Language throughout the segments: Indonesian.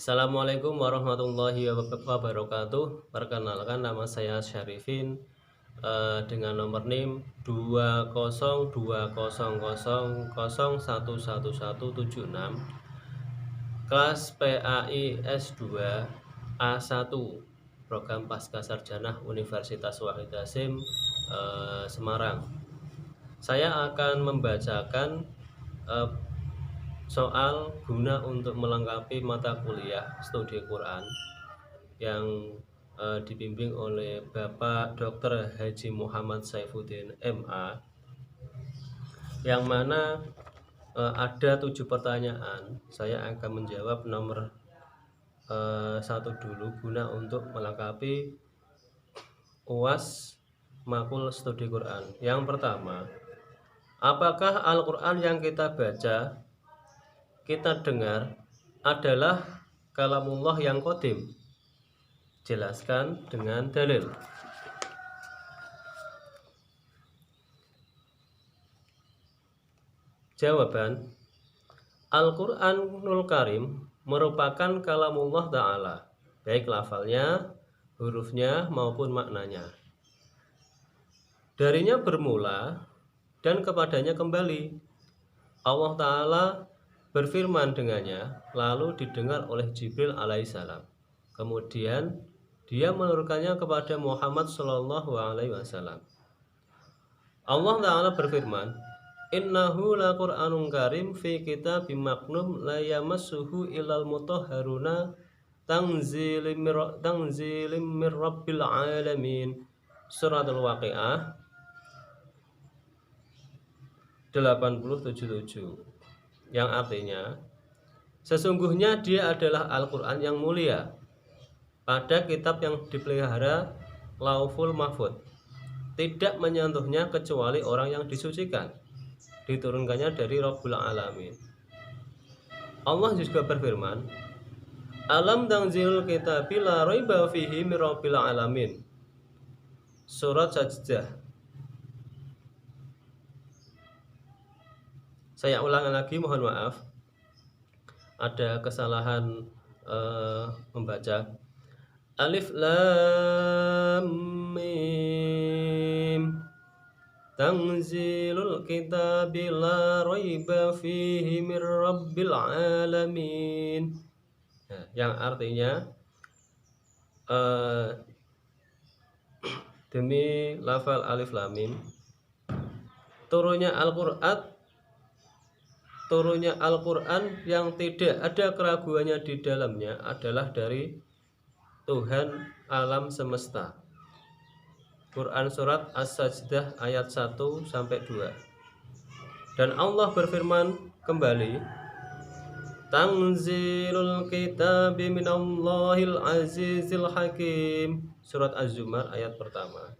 Assalamualaikum warahmatullahi wabarakatuh. Perkenalkan, nama saya Syarifin, dengan nomor NIM 2020000111176, kelas PAI S2 A1, program Pasca Sarjana Universitas Wahid Hasim, Semarang. Saya akan membacakan soal guna untuk melengkapi mata kuliah studi Quran yang dibimbing oleh Bapak Dr. Haji Muhammad Saifuddin MA, yang mana ada 7 pertanyaan. Saya akan menjawab nomor 1 dulu guna untuk melengkapi UAS makul studi Quran. Yang pertama, apakah Al-Quran yang kita baca, kita dengar adalah kalamullah yang qadim? Jelaskan dengan dalil. Jawaban: Al-Quranul Karim merupakan kalamullah Ta'ala, baik lafalnya, hurufnya maupun maknanya. Darinya bermula dan kepadanya kembali. Allah Ta'ala berfirman dengannya, lalu didengar oleh Jibril alaihissalam. Kemudian dia menurunkannya kepada Muhammad Shallallahu Alaihi Wasallam. Allah Ta'ala berfirman, Innahu la Qur'anun karim fi kitabim maknum la yamassuhu illal mutahharuna tanzilim mir rabbil alamin. Surat Al-Waqi'ah 87:7, yang artinya, sesungguhnya dia adalah Al-Quran yang mulia pada kitab yang dipelihara Lauful Mahfud, tidak menyentuhnya kecuali orang yang disucikan, diturunkannya dari Rabbul Alamin. Allah juga berfirman, Alam tanzilul kitabi la raiba fihi mir Rabbil Alamin. Surat Sajdah. Saya ulangi lagi, mohon maaf, ada kesalahan membaca. Alif Lam Mim Tanzilul kitabi la raiba fihi mir Rabbil Alamin. Nah, yang artinya demi lafal Alif Lam Mim, turunnya Al-Quran yang tidak ada keraguannya di dalamnya adalah dari Tuhan alam semesta. Quran surat As-Sajdah ayat 1-2. Dan Allah berfirman kembali, Tanzilul kitabi minallahil azizil hakim. Surat Az-Zumar ayat pertama.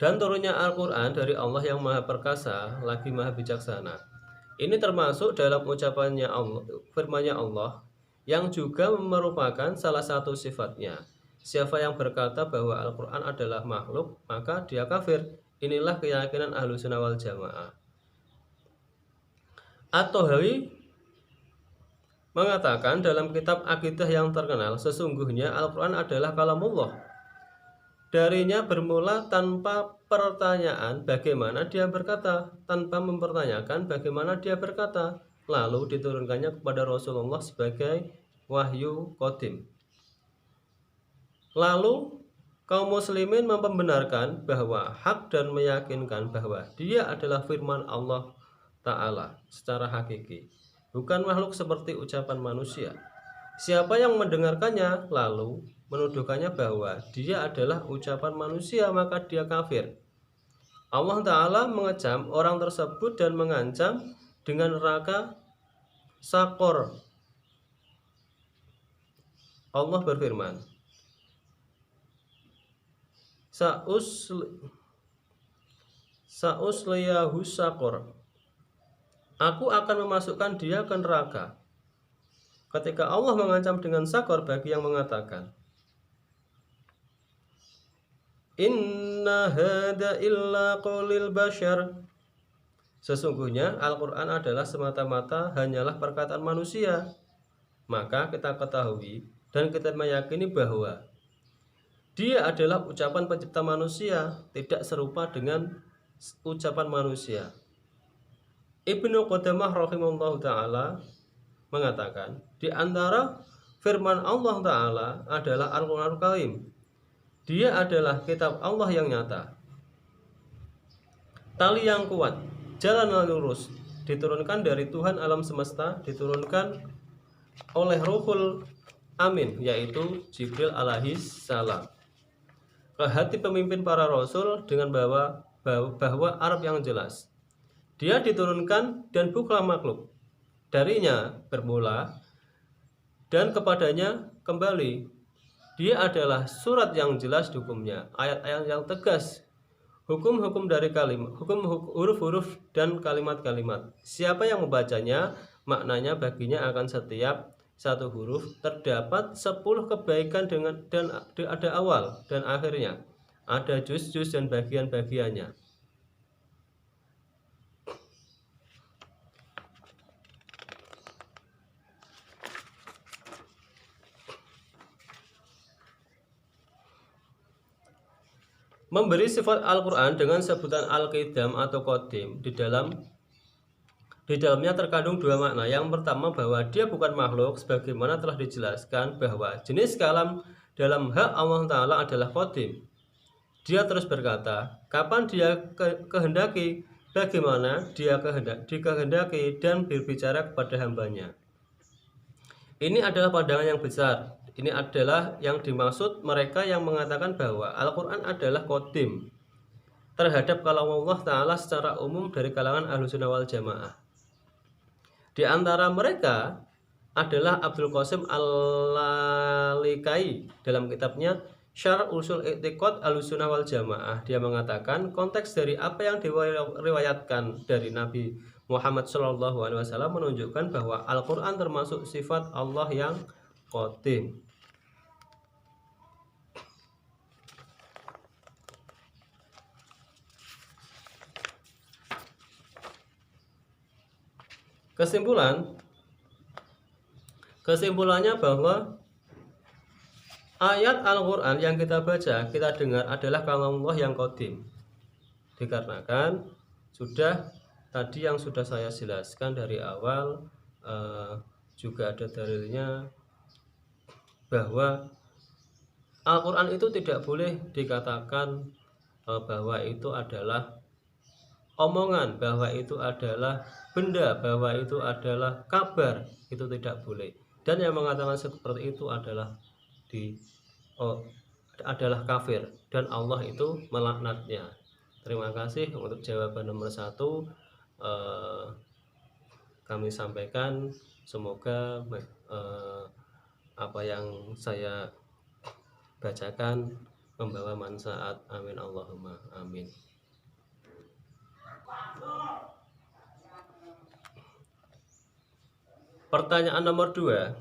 Dan turunnya Al-Quran dari Allah yang maha perkasa lagi maha bijaksana. Ini termasuk dalam ucapannya Allah, firman-Nya Allah, yang juga merupakan salah satu sifatnya. Siapa yang berkata bahwa Al-Quran adalah makhluk, maka dia kafir. Inilah keyakinan Ahlussunnah wal Jamaah. At-Tahawi mengatakan dalam kitab akidah yang terkenal, sesungguhnya Al-Quran adalah kalamullah. Darinya bermula tanpa pertanyaan bagaimana dia berkata, tanpa mempertanyakan bagaimana dia berkata, lalu diturunkannya kepada Rasulullah sebagai wahyu qadim. Lalu kaum muslimin membenarkan bahwa hak dan meyakinkan bahwa dia adalah firman Allah Ta'ala secara hakiki, bukan makhluk seperti ucapan manusia. Siapa yang mendengarkannya lalu menuduhkannya bahwa dia adalah ucapan manusia, maka dia kafir. Allah Ta'ala mengecam orang tersebut dan mengancam dengan neraka Sakor. Allah berfirman, Sa'usliyahu Sakor. Aku akan memasukkan dia ke neraka. Ketika Allah mengancam dengan Sakor bagi yang mengatakan, Inna hada illa qaulil bashar. Sesungguhnya Al-Quran adalah semata-mata hanyalah perkataan manusia. maka kita ketahui dan kita meyakini bahwa dia adalah ucapan pencipta manusia, tidak serupa dengan ucapan manusia. Ibnu Qudamah rahimahullah ta'ala mengatakan, di antara firman Allah Ta'ala adalah Al-Quranul Karim. Dia adalah kitab Allah yang nyata, tali yang kuat, jalan yang lurus, diturunkan dari Tuhan alam semesta, diturunkan oleh Ruhul Amin, yaitu Jibril alaihi salam, ke hati pemimpin para rasul dengan bahwa Arab yang jelas. Dia diturunkan dan bukanlah makhluk. Darinya bermula dan kepadanya kembali. Dia adalah surat yang jelas hukumnya, ayat-ayat yang tegas, hukum-hukum dari kalimat, hukum huruf-huruf dan kalimat-kalimat. Siapa yang membacanya, maknanya baginya akan setiap satu huruf terdapat 10 kebaikan dan ada awal dan akhirnya, ada juz-juz dan bagian-bagiannya. Memberi sifat Al-Quran dengan sebutan Al-Qidam atau Qadim di dalamnya terkandung dua makna. Yang pertama, bahwa dia bukan makhluk, sebagaimana telah dijelaskan bahwa jenis kalam dalam hak Allah Ta'ala adalah Qadim. Dia terus berkata, kapan dia kehendaki, bagaimana dia dikehendaki, dan berbicara kepada hambanya. Ini adalah pandangan yang besar. Ini adalah yang dimaksud mereka yang mengatakan bahwa Al-Quran adalah Qadim terhadap kalam Allah Ta'ala secara umum dari kalangan Ahlussunnah wal Jamaah. Di antara mereka adalah Abdul Qasim Al-Lalikai dalam kitabnya Syarh Usul I'tiqad Ahlussunnah wal Jamaah. Dia mengatakan konteks dari apa yang diriwayatkan dari Nabi Muhammad SAW menunjukkan bahwa Al-Quran termasuk sifat Allah yang Qadim. Kesimpulannya bahwa ayat Al-Quran yang kita baca, kita dengar adalah kalam Allah yang Qadim. Dikarenakan sudah tadi yang sudah saya jelaskan dari awal, juga ada dalilnya bahwa Al-Quran itu tidak boleh dikatakan bahwa itu adalah omongan, bahwa itu adalah benda, bahwa itu adalah kabar. Itu tidak boleh. Dan yang mengatakan seperti itu adalah kafir, dan Allah itu melaknatnya. Terima kasih. Untuk jawaban nomor 1 kami sampaikan. Semoga apa yang saya bacakan membawa manfaat. Amin Allahumma amin. Pertanyaan nomor 2,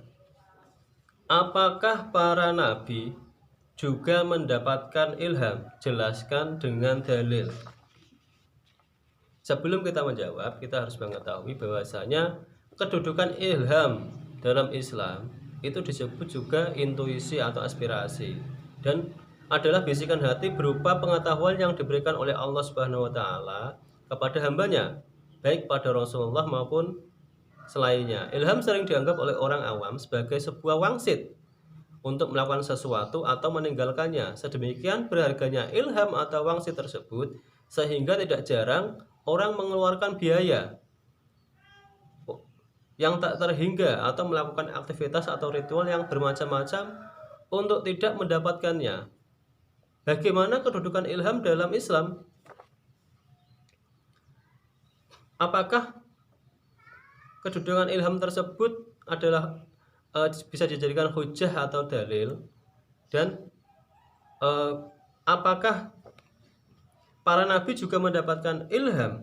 apakah para nabi juga mendapatkan ilham? Jelaskan dengan dalil. Sebelum kita menjawab, kita harus mengetahui bahwasanya kedudukan ilham dalam Islam itu disebut juga intuisi atau aspirasi, dan adalah bisikan hati berupa pengetahuan yang diberikan oleh Allah Subhanahu wa Ta'ala kepada hambanya, baik pada Rasulullah maupun selainnya. Ilham sering dianggap oleh orang awam sebagai sebuah wangsit untuk melakukan sesuatu atau meninggalkannya. Sedemikian berharganya ilham atau wangsit tersebut, sehingga tidak jarang orang mengeluarkan biaya yang tak terhingga atau melakukan aktivitas atau ritual yang bermacam-macam untuk tidak mendapatkannya. Bagaimana kedudukan ilham dalam Islam? Apakah kedudukan ilham tersebut adalah bisa dijadikan hujah atau dalil, dan apakah para nabi juga mendapatkan ilham?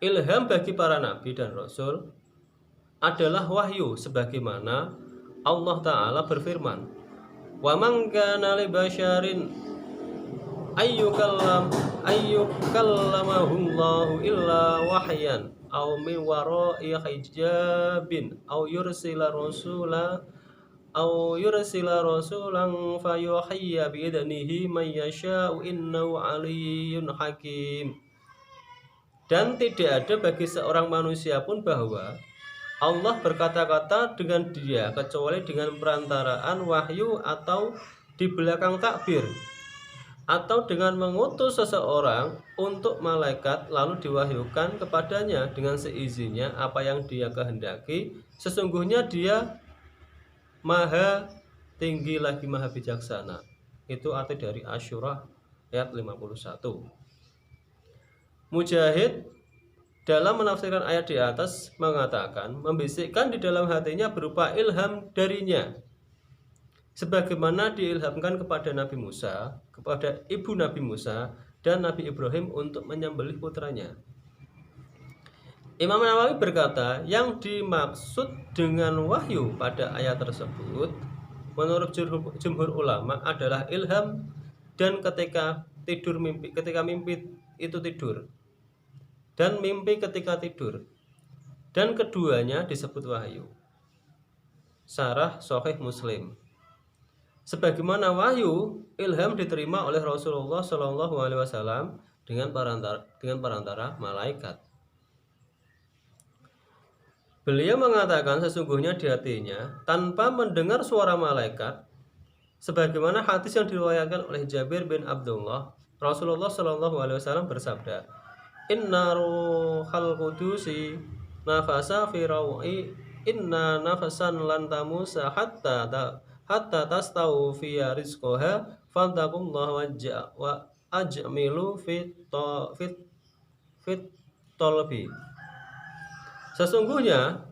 Ilham bagi para nabi dan rasul adalah wahyu, sebagaimana Allah Ta'ala berfirman, "Wa man kana li basyarin ayyukallam ayyukallamahullahu illa wahyan aw min wara'i hijabin aw yursila rasulan fayuhiyya biidnihi may yasha'u innahu aliyyun hakim. Dan tidak ada bagi seorang manusia pun bahwa Allah berkata-kata dengan dia kecuali dengan perantaraan wahyu atau di belakang takbir, atau dengan mengutus seseorang untuk malaikat lalu diwahyukan kepadanya dengan seizinnya apa yang dia kehendaki. Sesungguhnya dia maha tinggi lagi maha bijaksana. Itu arti dari Asy-Syura ayat 51. Mujahid dalam menafsirkan ayat di atas mengatakan membisikkan di dalam hatinya berupa ilham darinya, sebagaimana diilhamkan kepada Nabi Musa, kepada ibu Nabi Musa dan Nabi Ibrahim untuk menyembelih putranya. Imam Nawawi berkata, yang dimaksud dengan wahyu pada ayat tersebut menurut jumhur ulama adalah ilham dan ketika mimpi itu tidur, dan mimpi ketika tidur, dan keduanya disebut wahyu. Syarah Sahih Muslim. Sebagaimana wahyu, ilham diterima oleh Rasulullah SAW dengan perantara malaikat. Beliau mengatakan sesungguhnya di hatinya tanpa mendengar suara malaikat, sebagaimana hadis yang diriwayatkan oleh Jabir bin Abdullah, Rasulullah SAW bersabda, Inna ruhal qudusi nafasa fi rawi inna nafasan lan tamusa hatta tastau fi rizqaha fantaqullaha wa ajmilu fit talbi. Sesungguhnya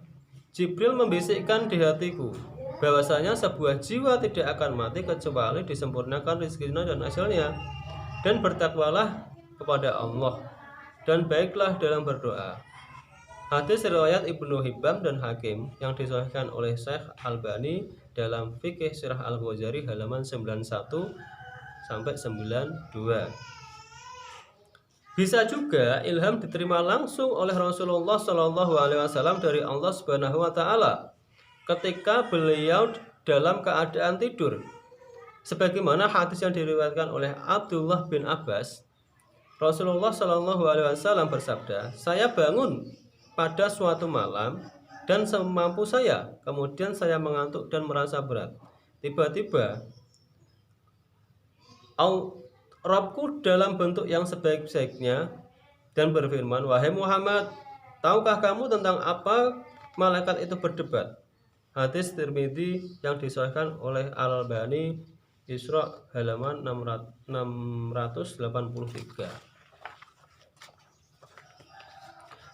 Jibril membisikkan di hatiku bahwasanya sebuah jiwa tidak akan mati kecuali disempurnakan rezekinya dan ajalnya, dan bertakwalah kepada Allah dan baiklah dalam berdoa. Hadis riwayat Ibnu Hibban dan Hakim yang disahihkan oleh Syekh Albani dalam Fikih Sirah Al-Ghazali halaman 91 sampai 92. Bisa juga ilham diterima langsung oleh Rasulullah SAW dari Allah Subhanahu wa Ta'ala ketika beliau dalam keadaan tidur, sebagaimana hadis yang diriwayatkan oleh Abdullah bin Abbas. Rasulullah SAW bersabda, saya bangun pada suatu malam dan semampu saya, kemudian saya mengantuk dan merasa berat. Tiba-tiba Rabbku dalam bentuk yang sebaik-baiknya dan berfirman, wahai Muhammad, tahukah kamu tentang apa malaikat itu berdebat? Hadis Tirmidzi yang disahihkan oleh Al-Albani, Isra halaman 683.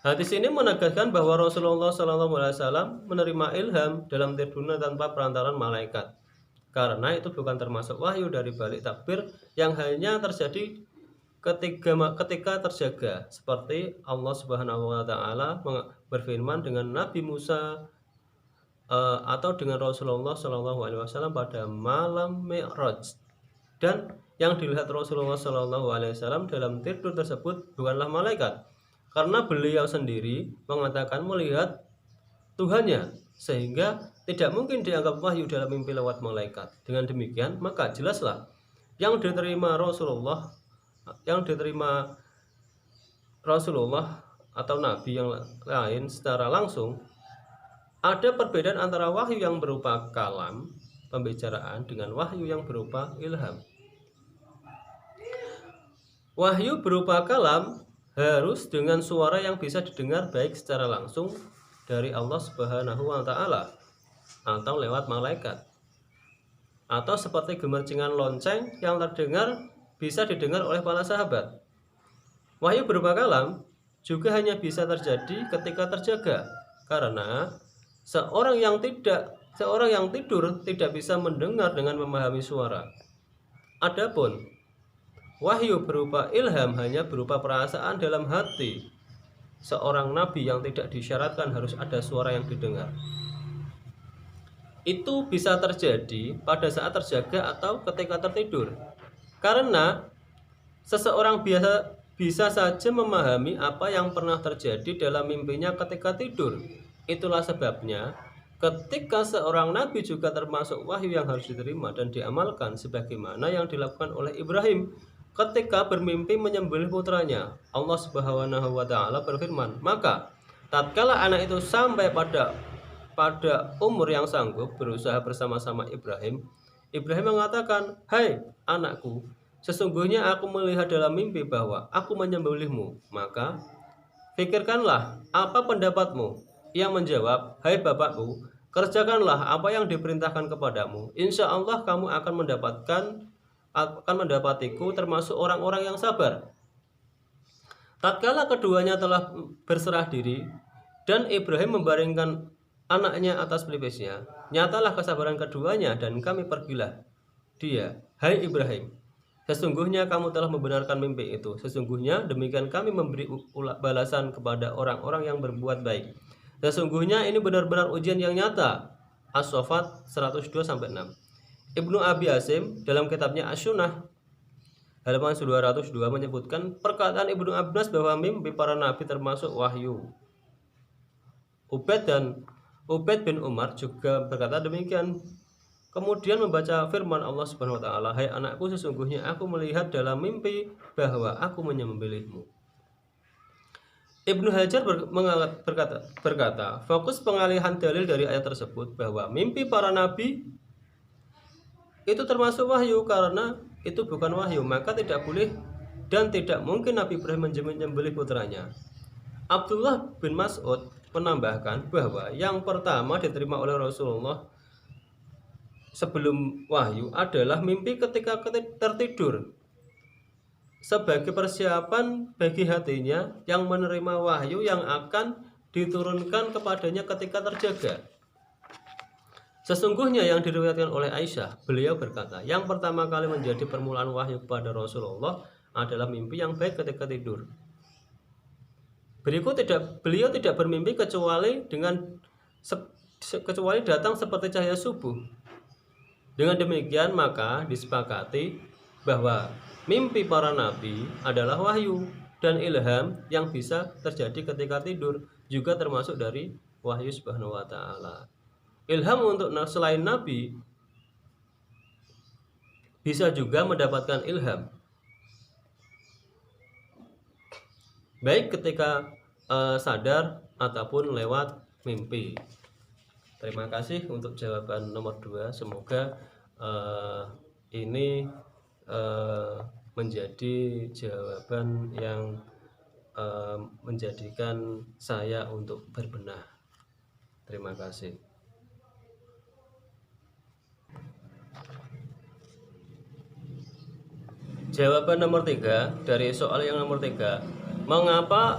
Hadis ini menegaskan bahwa Rasulullah SAW menerima ilham dalam tidurnya tanpa perantaran malaikat, karena itu bukan termasuk wahyu dari balik takbir yang hanya terjadi ketika terjaga, seperti Allah Subhanahu wa Ta'ala berfirman dengan Nabi Musa atau dengan Rasulullah SAW pada malam Mi'raj. Dan yang dilihat Rasulullah SAW dalam tidur tersebut bukanlah malaikat, karena beliau sendiri mengatakan melihat Tuhannya, sehingga tidak mungkin dianggap wahyu dalam mimpi lewat malaikat. Dengan demikian, maka jelaslah yang diterima Rasulullah atau Nabi yang lain secara langsung. Ada perbedaan antara wahyu yang berupa kalam, pembicaraan, dengan wahyu yang berupa ilham. Wahyu berupa kalam harus dengan suara yang bisa didengar baik secara langsung dari Allah Subhanahu wa Ta'ala atau lewat malaikat, atau seperti gemercingan lonceng yang bisa didengar oleh para sahabat. Wahyu berupa kalam juga hanya bisa terjadi ketika terjaga, karena seorang yang tidur tidak bisa mendengar dengan memahami suara. Adapun wahyu berupa ilham hanya berupa perasaan dalam hati seorang nabi yang tidak disyaratkan harus ada suara yang didengar. Itu bisa terjadi pada saat terjaga atau ketika tertidur, karena Seseorang bisa saja memahami apa yang pernah terjadi dalam mimpinya ketika tidur. Itulah sebabnya ketika seorang nabi juga termasuk wahyu yang harus diterima dan diamalkan sebagaimana yang dilakukan oleh Ibrahim ketika bermimpi menyembelih putranya. Allah Subhanahu wa taala berfirman, "Maka tatkala anak itu sampai pada umur yang sanggup berusaha bersama-sama Ibrahim, Ibrahim mengatakan, 'Hai anakku, sesungguhnya aku melihat dalam mimpi bahwa aku menyembelihmu. Maka pikirkanlah apa pendapatmu?' Ia menjawab, 'Hai bapakku, kerjakanlah apa yang diperintahkan kepadamu. Insya Allah kamu akan mendapatiku termasuk orang-orang yang sabar.' Tatkala keduanya telah berserah diri dan Ibrahim membaringkan anaknya atas pelipisnya, nyatalah kesabaran keduanya dan kami pergilah dia, 'Hai Ibrahim, sesungguhnya kamu telah membenarkan mimpi itu. Sesungguhnya demikian kami memberi balasan kepada orang-orang yang berbuat baik. Sesungguhnya ini benar-benar ujian yang nyata." As-Saffat 102-6. Ibnu Abi Asim dalam kitabnya As-Sunnah halaman 202 menyebutkan perkataan Ibnu Abbas bahwa mimpi para nabi termasuk wahyu. Ubaid bin Umar juga berkata demikian. Kemudian membaca firman Allah Subhanahu wa taala, "Hai anakku, sesungguhnya aku melihat dalam mimpi bahwa aku menyembelihmu." Ibnu Hajar berkata, fokus pengalihan dalil dari ayat tersebut bahwa mimpi para nabi itu termasuk wahyu, karena itu bukan wahyu maka tidak boleh dan tidak mungkin Nabi Ibrahim menyembelih putranya. Abdullah bin Mas'ud menambahkan bahwa yang pertama diterima oleh Rasulullah sebelum wahyu adalah mimpi ketika tertidur, sebagai persiapan bagi hatinya yang menerima wahyu yang akan diturunkan kepadanya ketika terjaga. Sesungguhnya yang diriwayatkan oleh Aisyah, beliau berkata, yang pertama kali menjadi permulaan wahyu kepada Rasulullah adalah mimpi yang baik ketika tidur. Beliau tidak bermimpi kecuali datang seperti cahaya subuh. Dengan demikian maka disepakati bahwa mimpi para nabi adalah wahyu dan ilham yang bisa terjadi ketika tidur, juga termasuk dari wahyu Subhanahu wa taala. Ilham untuk selain nabi bisa juga mendapatkan ilham baik ketika sadar ataupun lewat mimpi. Terima kasih untuk jawaban nomor 2. Semoga ini menjadi jawaban yang menjadikan saya untuk berbenah. Terima kasih. Jawaban nomor 3 dari soal yang nomor 3. Mengapa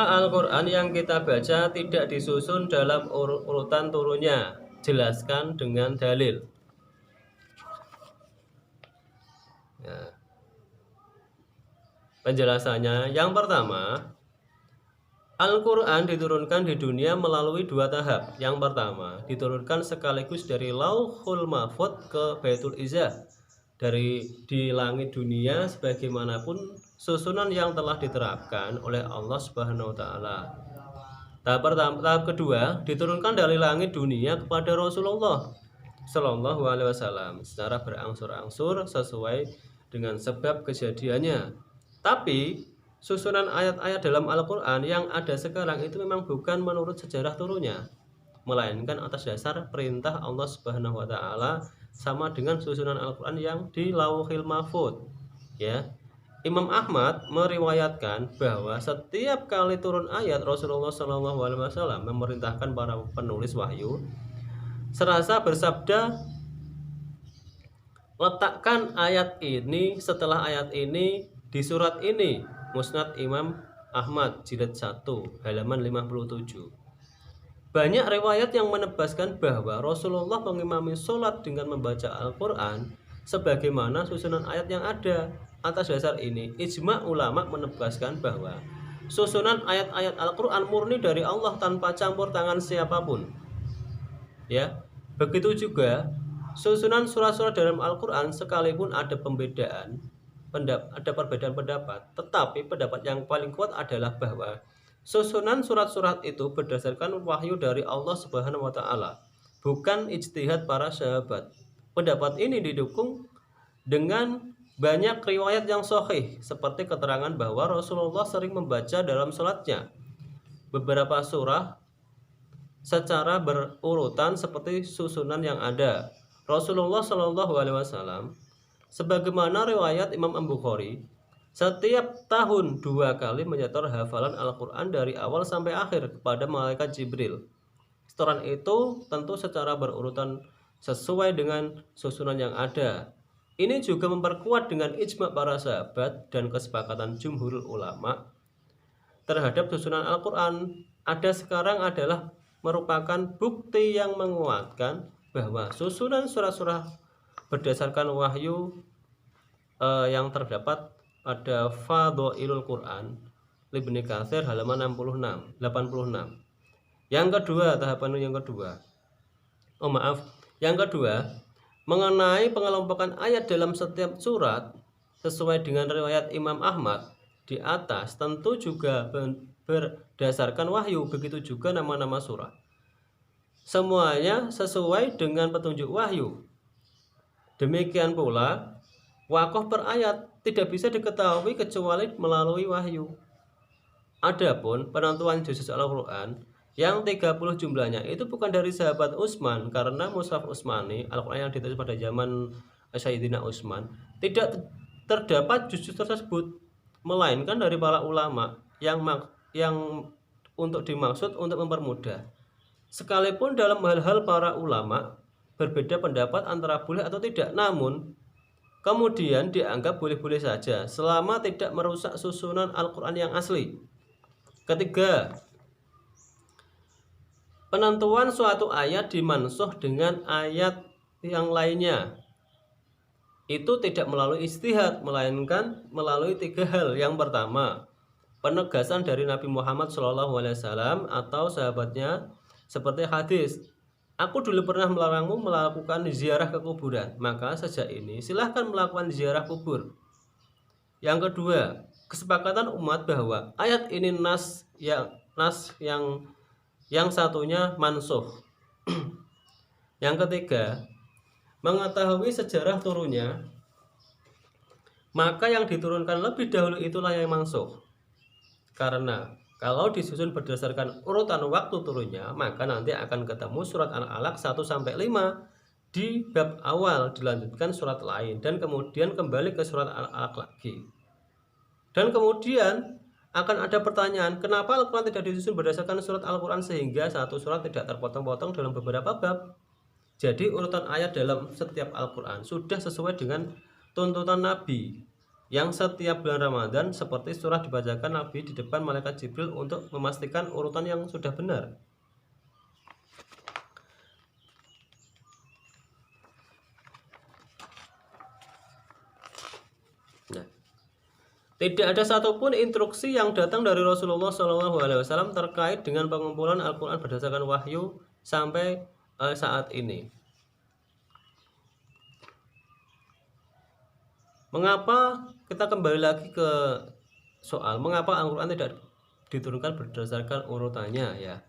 Al-Quran yang kita baca tidak disusun dalam urutan turunnya? Jelaskan dengan dalil. Ya. Penjelasannya, yang pertama, Al-Quran diturunkan di dunia melalui 2 tahap. Yang pertama, diturunkan sekaligus dari Lauhul Mahfuz ke Baitul Izzah, di langit dunia, sebagaimanapun susunan yang telah diterapkan oleh Allah Subhanahu wa taala. Tahap kedua, diturunkan dari langit dunia kepada Rasulullah Shallallahu alaihi wasallam secara berangsur-angsur sesuai dengan sebab kejadiannya. Tapi susunan ayat-ayat dalam Al-Quran yang ada sekarang itu memang bukan menurut sejarah turunnya, melainkan atas dasar perintah Allah Subhanahu wa taala, sama dengan susunan Al-Quran yang di Lauhil Mahfuz. Ya. Imam Ahmad meriwayatkan bahwa setiap kali turun ayat, Rasulullah SAW memerintahkan para penulis wahyu serasa bersabda, letakkan ayat ini setelah ayat ini di surat ini. Musnad Imam Ahmad jilid 1 halaman 57. Banyak riwayat yang menebaskan bahwa Rasulullah mengimami sholat dengan membaca Al-Quran sebagaimana susunan ayat yang ada. Atas dasar ini, ijma' ulama menebaskan bahwa susunan ayat-ayat Al-Quran murni dari Allah tanpa campur tangan siapapun. Ya, begitu juga susunan surat-surat dalam Al-Quran sekalipun ada perbedaan pendapat, tetapi pendapat yang paling kuat adalah bahwa susunan surat-surat itu berdasarkan wahyu dari Allah Subhanahu wa taala, bukan ijtihad para sahabat. Pendapat ini didukung dengan banyak riwayat yang sahih, seperti keterangan bahwa Rasulullah sering membaca dalam salatnya beberapa surah secara berurutan seperti susunan yang ada. Rasulullah Shallallahu Alaihi Wasallam, sebagaimana riwayat Imam Al-Bukhari, setiap tahun 2 kali menyetor hafalan Al-Quran dari awal sampai akhir kepada malaikat Jibril. Setoran itu tentu secara berurutan sesuai dengan susunan yang ada. Ini juga memperkuat dengan ijma para sahabat dan kesepakatan jumhur ulama terhadap susunan Al-Quran ada sekarang adalah merupakan bukti yang menguatkan bahwa susunan surah-surah berdasarkan wahyu yang terdapat pada Fadhailul Quran Ibnu Katsir halaman 86. Yang kedua, yang kedua, mengenai pengelompokan ayat dalam setiap surat sesuai dengan riwayat Imam Ahmad di atas tentu juga berdasarkan wahyu, begitu juga nama-nama surah. Semuanya sesuai dengan petunjuk wahyu. Demikian pula wakoh per ayat tidak bisa diketahui kecuali melalui wahyu. Adapun penentuan juz Al-Quran yang 30 jumlahnya itu bukan dari sahabat Utsman, karena Mushaf Utsmani, Al-Quran yang ditulis pada zaman Sayyidina Utsman, tidak terdapat juz tersebut, melainkan dari para ulama yang untuk dimaksud untuk mempermudah. Sekalipun dalam hal-hal para ulama berbeda pendapat antara boleh atau tidak, namun kemudian dianggap boleh-boleh saja selama tidak merusak susunan Al-Quran yang asli. Ketiga, penentuan suatu ayat dimansuh dengan ayat yang lainnya itu tidak melalui ijtihad, melainkan melalui 3 hal. Yang pertama, penegasan dari Nabi Muhammad SAW atau sahabatnya, seperti hadis, aku dulu pernah melarangmu melakukan ziarah ke kuburan, maka sejak ini silahkan melakukan ziarah kubur. Yang kedua, kesepakatan umat bahwa ayat ini nas yang satunya mansuh. Yang ketiga, mengetahui sejarah turunnya, maka yang diturunkan lebih dahulu itulah yang mansuh. Karena kalau disusun berdasarkan urutan waktu turunnya, maka nanti akan ketemu surat Al-Alaq 1-5 di bab awal, dilanjutkan surat lain, dan kemudian kembali ke surat Al-Alaq lagi. Dan kemudian akan ada pertanyaan, kenapa Al-Quran tidak disusun berdasarkan surat Al-Quran sehingga satu surat tidak terpotong-potong dalam beberapa bab? Jadi urutan ayat dalam setiap Al-Quran sudah sesuai dengan tuntutan Nabi, yang setiap bulan Ramadan seperti surah dibacakan Nabi di depan malaikat Jibril untuk memastikan urutan yang sudah benar. Nah, tidak ada satupun instruksi yang datang dari Rasulullah SAW terkait dengan pengumpulan Al-Quran berdasarkan wahyu sampai saat ini. Mengapa, kita kembali lagi ke soal mengapa Al-Quran tidak diturunkan berdasarkan urutannya ya.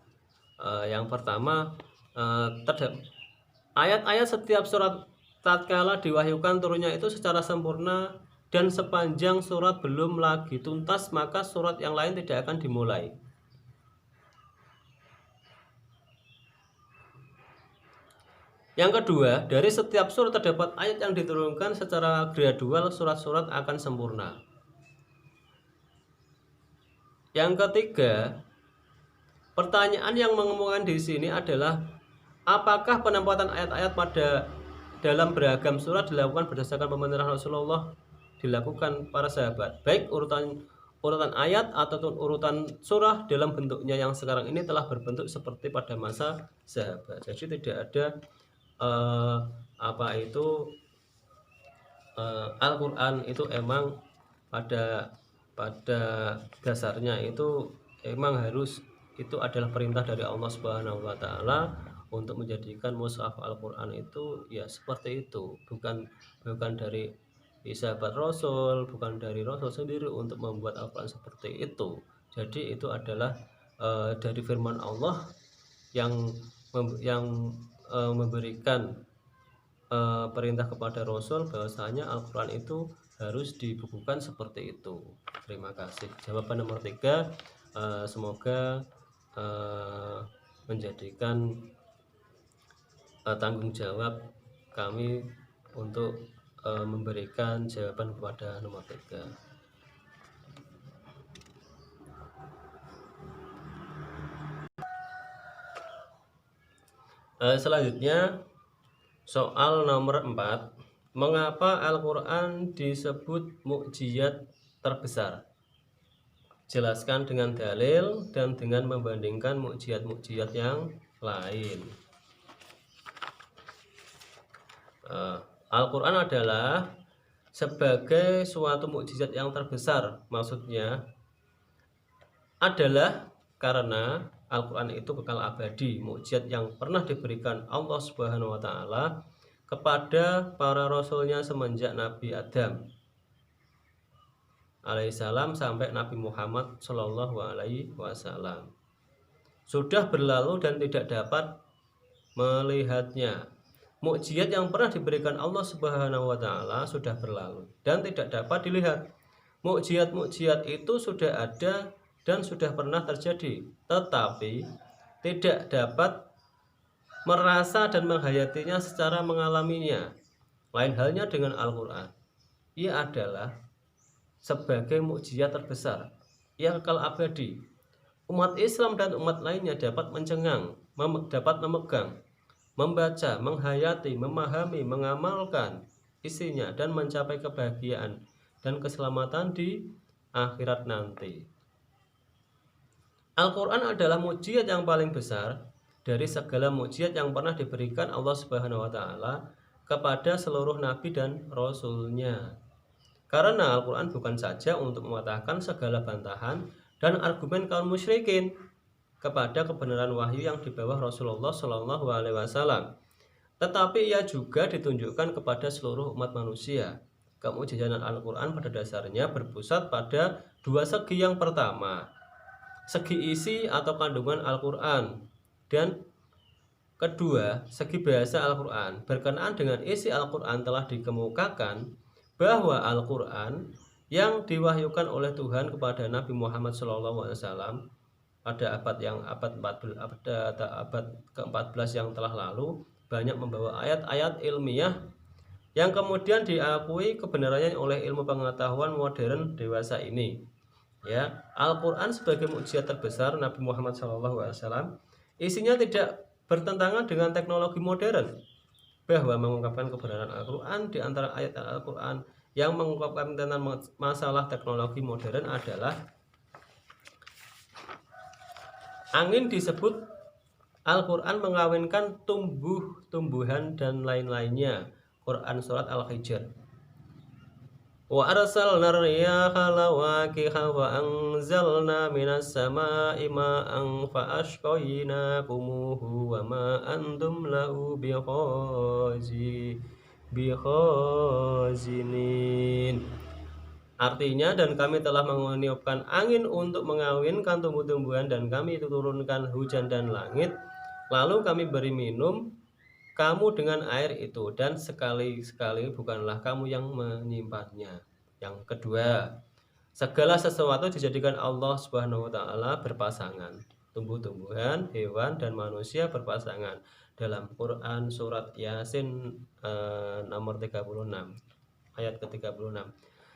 Yang pertama, ayat-ayat setiap surat tatkala diwahyukan turunnya itu secara sempurna, dan sepanjang surat belum lagi tuntas maka surat yang lain tidak akan dimulai. Yang kedua, dari setiap surat terdapat ayat yang diturunkan secara gradual, surat-surat akan sempurna. Yang ketiga, pertanyaan yang mengemukakan di sini adalah apakah penempatan ayat-ayat pada dalam beragam surat dilakukan berdasarkan pemerintahan Rasulullah, dilakukan para sahabat, baik urutan ayat ataupun urutan surah dalam bentuknya yang sekarang ini telah berbentuk seperti pada masa sahabat. Jadi tidak ada Al-Quran itu emang pada dasarnya itu emang harus itu adalah perintah dari Allah Subhanahu wa taala untuk menjadikan mushaf Al-Quran itu ya seperti itu, bukan dari sahabat Rasul, bukan dari Rasul sendiri untuk membuat Al-Quran seperti itu. Jadi itu adalah dari firman Allah yang memberikan perintah kepada Rasul bahwasanya Al-Quran itu harus dibukukan seperti itu. Terima kasih. Jawaban nomor 3, semoga menjadikan tanggung jawab kami untuk memberikan jawaban kepada nomor 3. Selanjutnya soal nomor 4, mengapa Al-Quran disebut mukjizat terbesar? Jelaskan dengan dalil dan dengan membandingkan mukjizat-mukjizat yang lain. Al-Quran adalah sebagai suatu mukjizat yang terbesar, maksudnya adalah karena Al-Quran itu kekal abadi, mukjizat yang pernah diberikan Allah Subhanahu wa Ta'ala kepada para rasulnya semenjak Nabi Adam alaihissalam sampai Nabi Muhammad Shallallahu alaihi wasallam. Sudah berlalu dan tidak dapat melihatnya. Mukjizat yang pernah diberikan Allah Subhanahu wa Ta'ala sudah berlalu dan tidak dapat dilihat. Mukjizat-mukjizat itu sudah ada dan sudah pernah terjadi, tetapi tidak dapat merasa dan menghayatinya secara mengalaminya. Lain halnya dengan Al-Quran. Ia adalah sebagai mukjizat terbesar yang kekal abadi. Umat Islam dan umat lainnya dapat mencengang, dapat memegang, membaca, menghayati, memahami, mengamalkan isinya dan mencapai kebahagiaan dan keselamatan di akhirat nanti. Al-Quran adalah mukjizat yang paling besar dari segala mukjizat yang pernah diberikan Allah Subhanahu wa Ta'ala kepada seluruh nabi dan rasulnya. Karena Al-Quran bukan saja untuk mematahkan segala bantahan dan argumen kaum musyrikin kepada kebenaran wahyu yang di bawah Rasulullah Shallallahu alaihi wasallam, tetapi ia juga ditunjukkan kepada seluruh umat manusia. Kemujizatan Al-Quran pada dasarnya berpusat pada dua segi. Yang pertama, segi isi atau kandungan Al-Quran, dan kedua, segi bahasa Al-Quran. Berkenaan dengan isi Al-Quran telah dikemukakan bahwa Al-Quran yang diwahyukan oleh Tuhan kepada Nabi Muhammad SAW pada abad ke-14 yang telah lalu banyak membawa ayat-ayat ilmiah yang kemudian diakui kebenarannya oleh ilmu pengetahuan modern dewasa ini. Ya, Al-Quran sebagai mukjizat terbesar Nabi Muhammad SAW, isinya tidak bertentangan dengan teknologi modern, bahwa mengungkapkan kebenaran Al-Quran di antara ayat Al-Quran yang mengungkapkan tentang masalah teknologi modern adalah angin disebut Al-Quran mengawinkan tumbuhan dan lain-lainnya. Quran surat Al-Hijr. Wa arsalna riyaha lawaqiha wa anzalna minas sama'i ma'an fa ashqaynakumuhu wa ma antum lahu bikhazinin. Artinya, dan kami telah meniupkan angin untuk mengawinkan tumbuh-tumbuhan dan kami turunkan hujan dan langit, lalu kami beri minum kamu dengan air itu, dan sekali-sekali bukanlah kamu yang menyimpannya. Yang kedua, segala sesuatu dijadikan Allah Subhanahu wa Ta'ala berpasangan. Tumbuh-tumbuhan, hewan, dan manusia berpasangan. Dalam Quran surat Yasin nomor 36 ayat ke-36.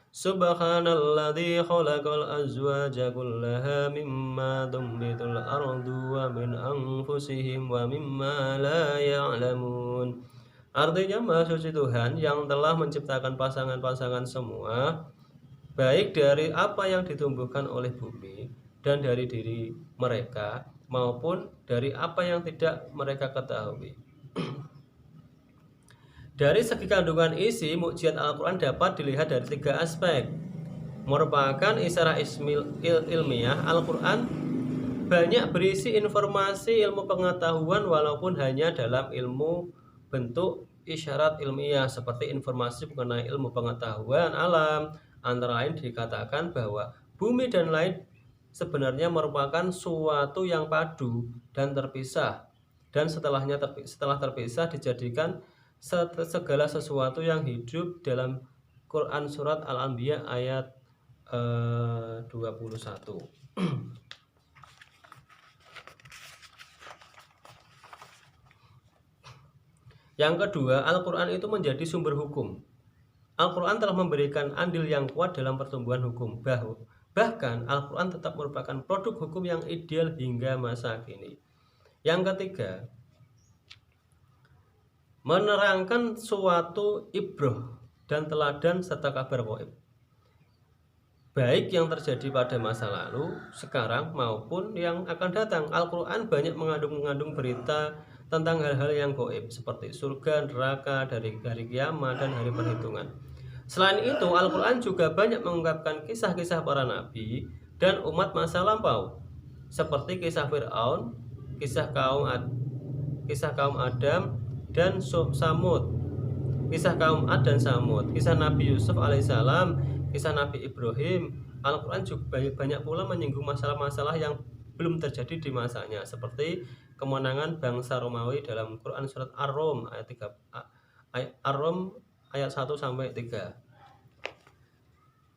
Subhanalladzi khalaqal azwaja kullaha mimma tunbitul ardu wa min anfusihim wa mimma la ya'lamun. Artinya, Maha Suci Tuhan yang telah menciptakan pasangan-pasangan semua, baik dari apa yang ditumbuhkan oleh bumi dan dari diri mereka, maupun dari apa yang tidak mereka ketahui. Dari segi kandungan isi, mukjizat Al-Quran dapat dilihat dari 3 aspek. Merupakan isyarat ilmiah, Al-Quran banyak berisi informasi ilmu pengetahuan walaupun hanya dalam ilmu bentuk isyarat ilmiah seperti informasi mengenai ilmu pengetahuan alam. Antara lain dikatakan bahwa bumi dan langit sebenarnya merupakan suatu yang padu dan terpisah, dan setelah terpisah dijadikan segala sesuatu yang hidup dalam Quran surat Al-Anbiya ayat 21. Yang kedua, Al-Quran itu menjadi sumber hukum. Al-Quran telah memberikan andil yang kuat dalam pertumbuhan hukum. Bahkan Al-Quran tetap merupakan produk hukum yang ideal hingga masa kini. Yang ketiga, menerangkan suatu ibrah dan teladan serta kabar gaib, baik yang terjadi pada masa lalu, sekarang maupun yang akan datang. Al-Quran banyak mengandung berita tentang hal-hal yang gaib seperti surga, neraka, dari hari kiamat dan hari perhitungan. Selain itu, Al-Quran juga banyak mengungkapkan kisah-kisah para nabi dan umat masa lampau, seperti kisah Fir'aun, kisah kaum Adam dan Samud, kisah kaum Ad dan Samud, kisah Nabi Yusuf alaihissalam, kisah Nabi Ibrahim. Al-Quran juga banyak pula menyinggung masalah-masalah yang belum terjadi di masanya, seperti kemenangan bangsa Romawi dalam Quran surat Ar-Rum ayat 1-3.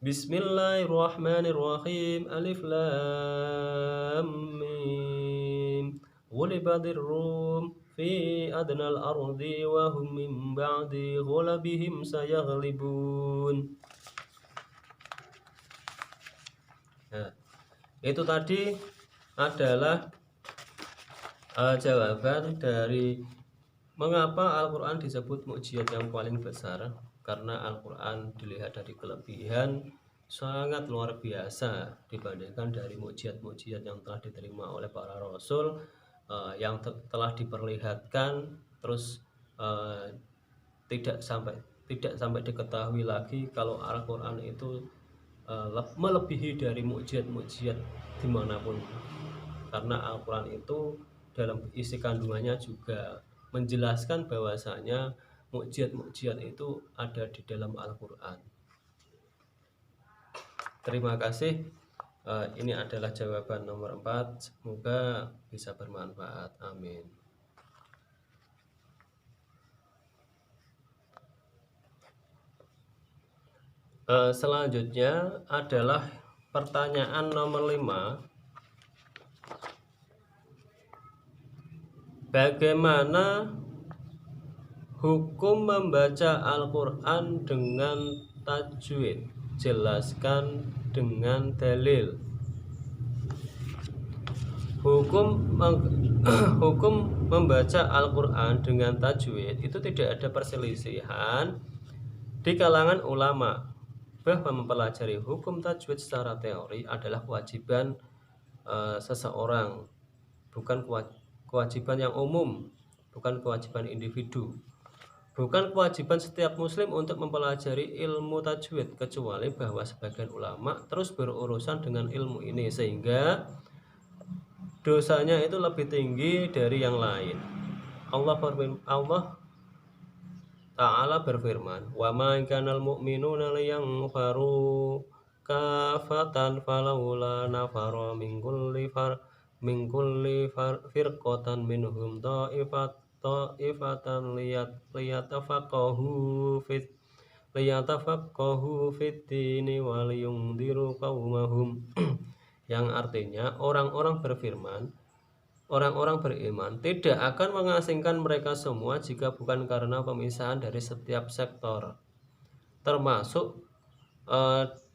Bismillahirrahmanirrahim. Alif lam mim. Ghulibatir rum fi adnal ardi wa hum min ba'di ghulabihim sayaghlibun. Nah, itu tadi adalah jawaban dari mengapa Al-Quran disebut mukjizat yang paling besar. Karena Al-Quran dilihat dari kelebihan sangat luar biasa dibandingkan dari mukjizat-mukjizat yang telah diterima oleh para rasul, yang telah diperlihatkan, terus tidak sampai diketahui lagi kalau Al-Quran itu melebihi dari mukjizat-mukjizat dimanapun. Karena Al-Quran itu dalam isi kandungannya juga menjelaskan bahwasanya mukjizat-mukjizat itu ada di dalam Al-Quran. Terima kasih. Ini adalah jawaban nomor 4. Semoga bisa bermanfaat. Amin. Selanjutnya adalah pertanyaan nomor 5. Bagaimana hukum membaca Al-Quran dengan tajwid? Jelaskan dengan dalil. Hukum membaca Al-Quran dengan tajwid itu tidak ada perselisihan di kalangan ulama, bahwa mempelajari hukum tajwid secara teori adalah kewajiban seseorang, bukan kewajiban yang umum, bukan kewajiban individu. Bukan kewajiban setiap muslim untuk mempelajari ilmu tajwid, kecuali bahwa sebagian ulama terus berurusan dengan ilmu ini sehingga dosanya itu lebih tinggi dari yang lain. Allah Ta'ala berfirman, "Wa ma kanal mu'minuna liyanfaru kafatan falawla nafara min kulli firqatan minhum ta'ifatan liyatafaqahu fit dini wa liyundiru qaumahum." Yang artinya orang-orang beriman tidak akan mengasingkan mereka semua jika bukan karena pemisahan dari setiap sektor, termasuk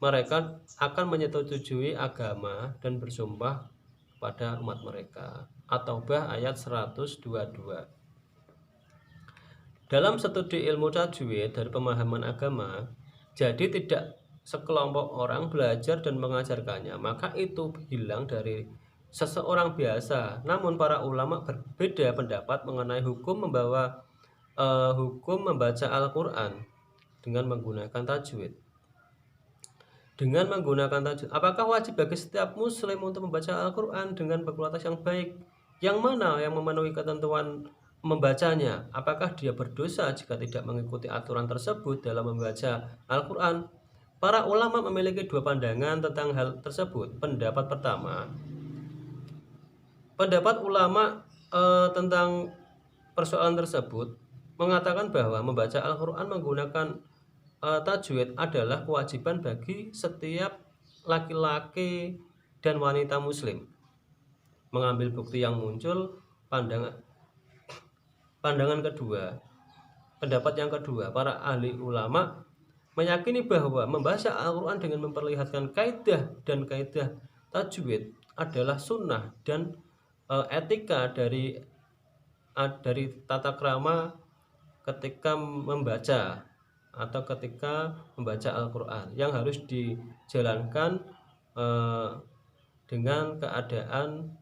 mereka akan menyetujui agama dan bersumpah pada umat mereka. At-Taubah ayat 122. Dalam studi ilmu tajwid dari pemahaman agama, jadi tidak sekelompok orang belajar dan mengajarkannya, maka itu hilang dari seseorang biasa. Namun para ulama berbeda pendapat mengenai hukum membaca Al-Quran dengan menggunakan tajwid. dengan menggunakan tajwid. Apakah wajib bagi setiap muslim untuk membaca Al-Quran dengan berkualitas yang baik? Yang mana yang memenuhi ketentuan membacanya? Apakah dia berdosa jika tidak mengikuti aturan tersebut dalam membaca Al-Quran? Para ulama memiliki dua pandangan tentang hal tersebut. Pendapat ulama tentang persoalan tersebut mengatakan bahwa membaca Al-Quran menggunakan tajwid adalah kewajiban bagi setiap laki-laki dan wanita muslim. Mengambil bukti yang muncul pandangan kedua, pendapat yang kedua, para ahli ulama meyakini bahwa membaca Al-Quran dengan memperlihatkan kaidah dan kaidah tajwid adalah sunnah dan etika dari tata krama ketika membaca atau ketika membaca Al-Quran yang harus dijalankan dengan keadaan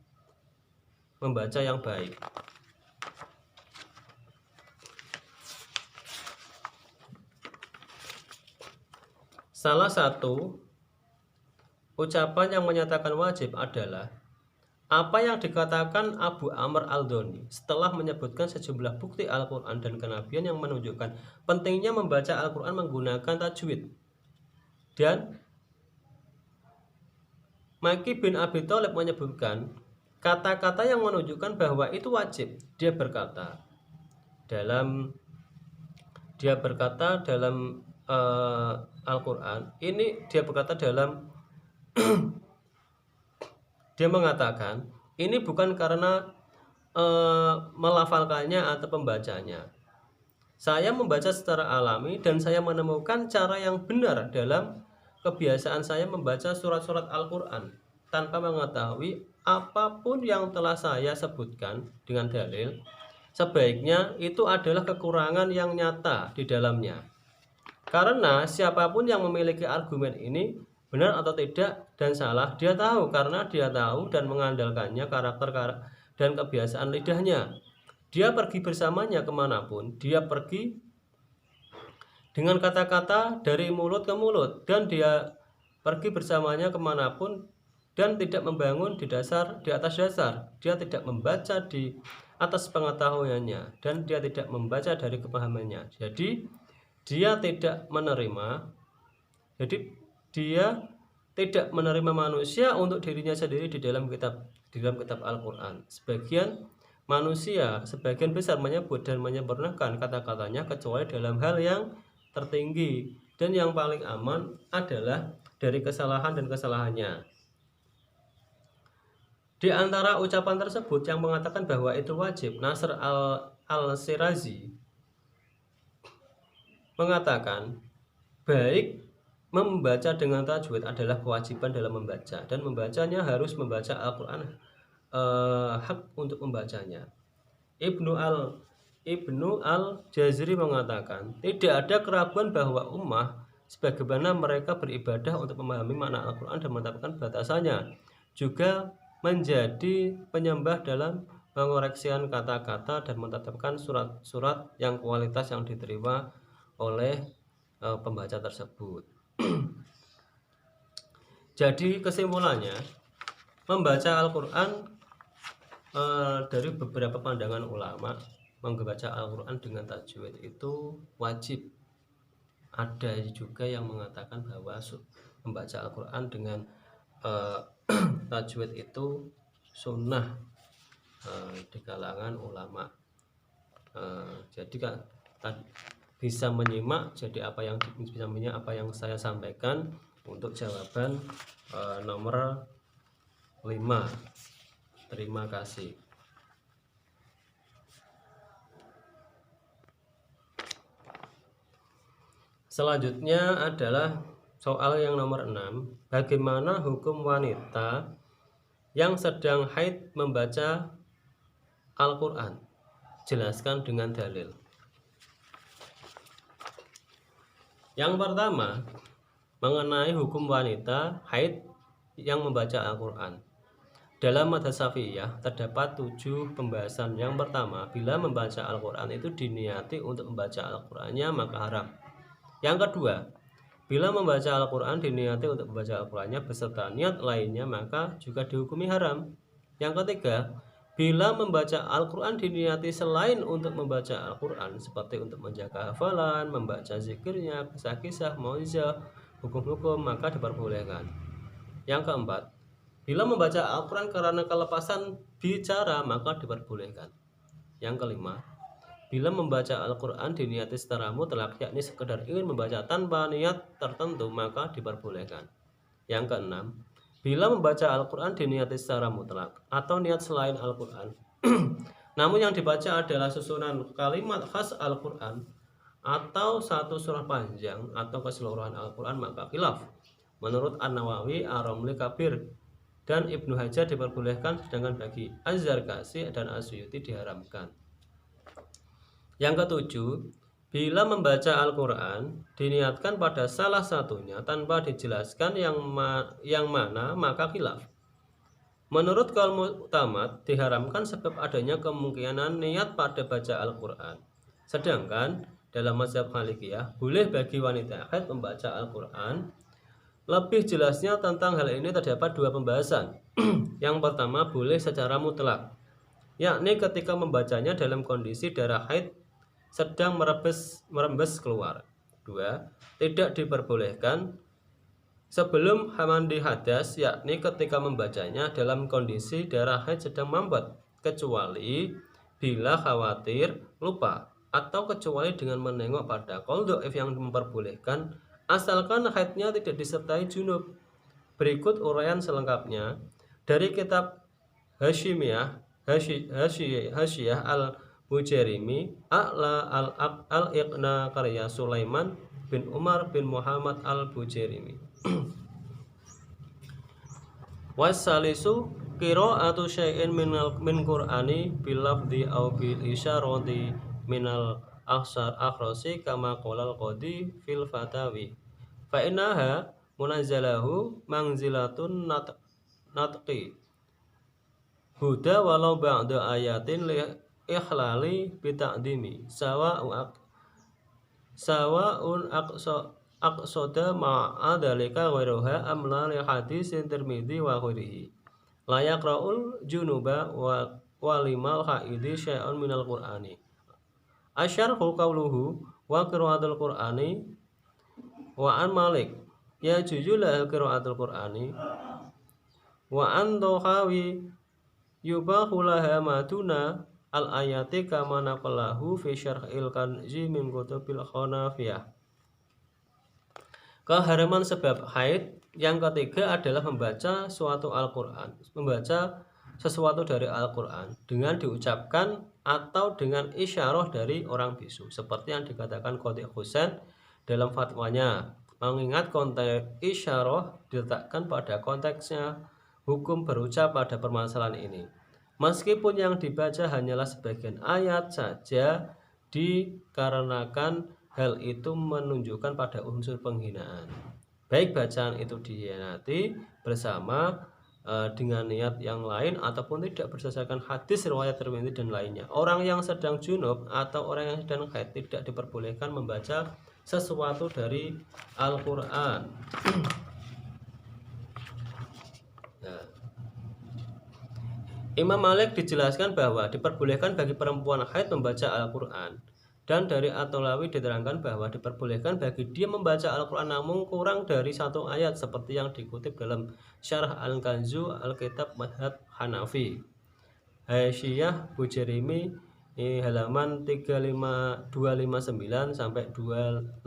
membaca yang baik. Salah satu ucapan yang menyatakan wajib adalah apa yang dikatakan Abu Amr Al-Doni setelah menyebutkan sejumlah bukti Al-Quran dan kenabian yang menunjukkan pentingnya membaca Al-Quran menggunakan tajwid. Dan Maki bin Abi Thalib menyebutkan kata-kata yang menunjukkan bahwa itu wajib. Dia berkata dalam Al-Quran ini, dia berkata dalam dia mengatakan ini bukan karena melafalkannya atau pembacanya. Saya membaca secara alami dan saya menemukan cara yang benar dalam kebiasaan saya membaca surat-surat Al-Quran tanpa mengetahui apapun yang telah saya sebutkan dengan dalil. Sebaiknya itu adalah kekurangan yang nyata di dalamnya. Karena siapapun yang memiliki argumen ini benar atau tidak dan salah, dia tahu karena dia tahu dan mengandalkannya karakter dan kebiasaan lidahnya. Dia pergi bersamanya kemanapun, dia pergi dengan kata-kata dari mulut ke mulut, dan dia pergi bersamanya kemanapun dan tidak membangun di atas dasar. Dia tidak membaca di atas pengetahuannya dan dia tidak membaca dari kepahamannya. Jadi dia tidak menerima manusia untuk dirinya sendiri di dalam kitab Al-Quran. Sebagian besar menyebut dan menyempurnakan kata-katanya kecuali dalam hal yang tertinggi, dan yang paling aman adalah dari kesalahan dan kesalahannya. Di antara ucapan tersebut yang mengatakan bahwa itu wajib, Nasr al-Shirazi mengatakan baik membaca dengan tajwid adalah kewajiban dalam membaca, dan membacanya harus membaca Al-Quran hak untuk membacanya. Ibnu al-Jazri mengatakan tidak ada keraguan bahwa ummah sebagaimana mereka beribadah untuk memahami makna Al-Quran dan menetapkan batasannya, juga menjadi penyembah dalam mengoreksikan kata-kata dan menetapkan surat-surat yang kualitas yang diterima oleh pembaca tersebut. Jadi kesimpulannya, membaca Al-Quran dari beberapa pandangan ulama, membaca Al-Quran dengan tajwid itu wajib. Ada juga yang mengatakan bahwa membaca Al-Quran dengan tajwid itu sunnah di kalangan ulama. Jadi kan bisa menyimak, jadi apa yang saya sampaikan untuk jawaban nomor 5. Terima kasih. Selanjutnya adalah soal yang nomor 6. Bagaimana hukum wanita yang sedang haid membaca Al-Quran? Jelaskan dengan dalil. Yang pertama, mengenai hukum wanita haid yang membaca Al-Quran. Dalam madzhab Syafi'iyah terdapat 7 pembahasan. Yang pertama, bila membaca Al-Quran itu diniati untuk membaca Al-Qurannya maka haram. Yang kedua, Bila membaca Al-Quran diniati untuk membaca Al-Qurannya beserta niat lainnya maka juga dihukumi haram. Yang ketiga, bila membaca Al-Quran diniati selain untuk membaca Al-Quran seperti untuk menjaga hafalan, membaca zikirnya, kisah-kisah, mauizah, hukum-hukum maka diperbolehkan. Yang keempat, bila membaca Al-Quran karena kelepasan bicara maka diperbolehkan. Yang kelima, bila membaca Al-Quran diniati secara mutlak, yakni sekedar ingin membaca tanpa niat tertentu, maka diperbolehkan. Yang keenam, bila membaca Al-Quran diniati secara mutlak atau niat selain Al-Quran, namun yang dibaca adalah susunan kalimat khas Al-Quran atau satu surah panjang atau keseluruhan Al-Quran, maka khilaf. Menurut An-Nawawi, Ar-Ramli Kabir, dan Ibnu Hajar diperbolehkan, sedangkan bagi Az-Zarkasi dan As-Suyuti diharamkan. Yang ketujuh, bila membaca Al-Quran diniatkan pada salah satunya tanpa dijelaskan yang mana maka khilaf. Menurut kaul mu'tamad diharamkan sebab adanya kemungkinan niat pada baca Al-Quran. Sedangkan dalam mazhab Malikiyah boleh bagi wanita haid membaca Al-Quran. Lebih jelasnya tentang hal ini terdapat dua pembahasan. Yang pertama, boleh secara mutlak, yakni ketika membacanya dalam kondisi darah haid sedang merembes keluar. Dua, tidak diperbolehkan sebelum mandi hadas, yakni ketika membacanya dalam kondisi darah haid sedang mampet, kecuali bila khawatir lupa atau kecuali dengan menengok pada qaul dhaif yang memperbolehkan asalkan haidnya tidak disertai junub. Berikut uraian selengkapnya dari kitab Hashiyah Al-Bujairimi A'la Al-Iqna karya Sulaiman bin Umar bin Muhammad Al-Bujairimi. Wassalisu qira'atu syai'in min Qur'ani bil lafzi aw bil isyarati minal akhrasi kama qolal qadi fil fatawi fa innaha munazzalahu manzilatun natqi huda walau ba'da ayatin li ikhlali bita'dimi sawa'un aqsada ma'adhalika ghairuha amla li hadisin Tirmidzi wa ghairihi la yaqra'ul junuba wa limal haidi syai'un minal qur'ani asyarhu qawluhu wa qira'atul qur'ani wa an Malik ya jujula qira'atul qur'ani wa an Tuhawi yubahu laha maduna al-ayati kama naqalahu fi syarhil kanzi min kutubil Hanafiyah. Keharaman sebab haid yang ketiga adalah membaca suatu Al-Quran, membaca sesuatu dari Al-Quran dengan diucapkan atau dengan isyarah dari orang bisu, seperti yang dikatakan Qadhi Husain dalam fatwanya. Mengingat konteks isyarah diletakkan pada konteksnya hukum berucap pada permasalahan ini. Meskipun yang dibaca hanyalah sebagian ayat saja, dikarenakan hal itu menunjukkan pada unsur penghinaan. Baik bacaan itu diniati bersama dengan niat yang lain ataupun tidak berdasarkan hadis riwayat Tirmidzi dan lainnya. Orang yang sedang junub atau orang yang sedang haid tidak diperbolehkan membaca sesuatu dari Al-Quran. Nah, Imam Malik dijelaskan bahwa diperbolehkan bagi perempuan haid membaca Al-Quran. Dan dari At-Tolawi diterangkan bahwa diperbolehkan bagi dia membaca Al-Quran namun kurang dari satu ayat, seperti yang dikutip dalam Syarah Al-Kanzu Al-Kitab Madhab Hanafi. Hashiyah Bujairimi halaman 259 sampai 261.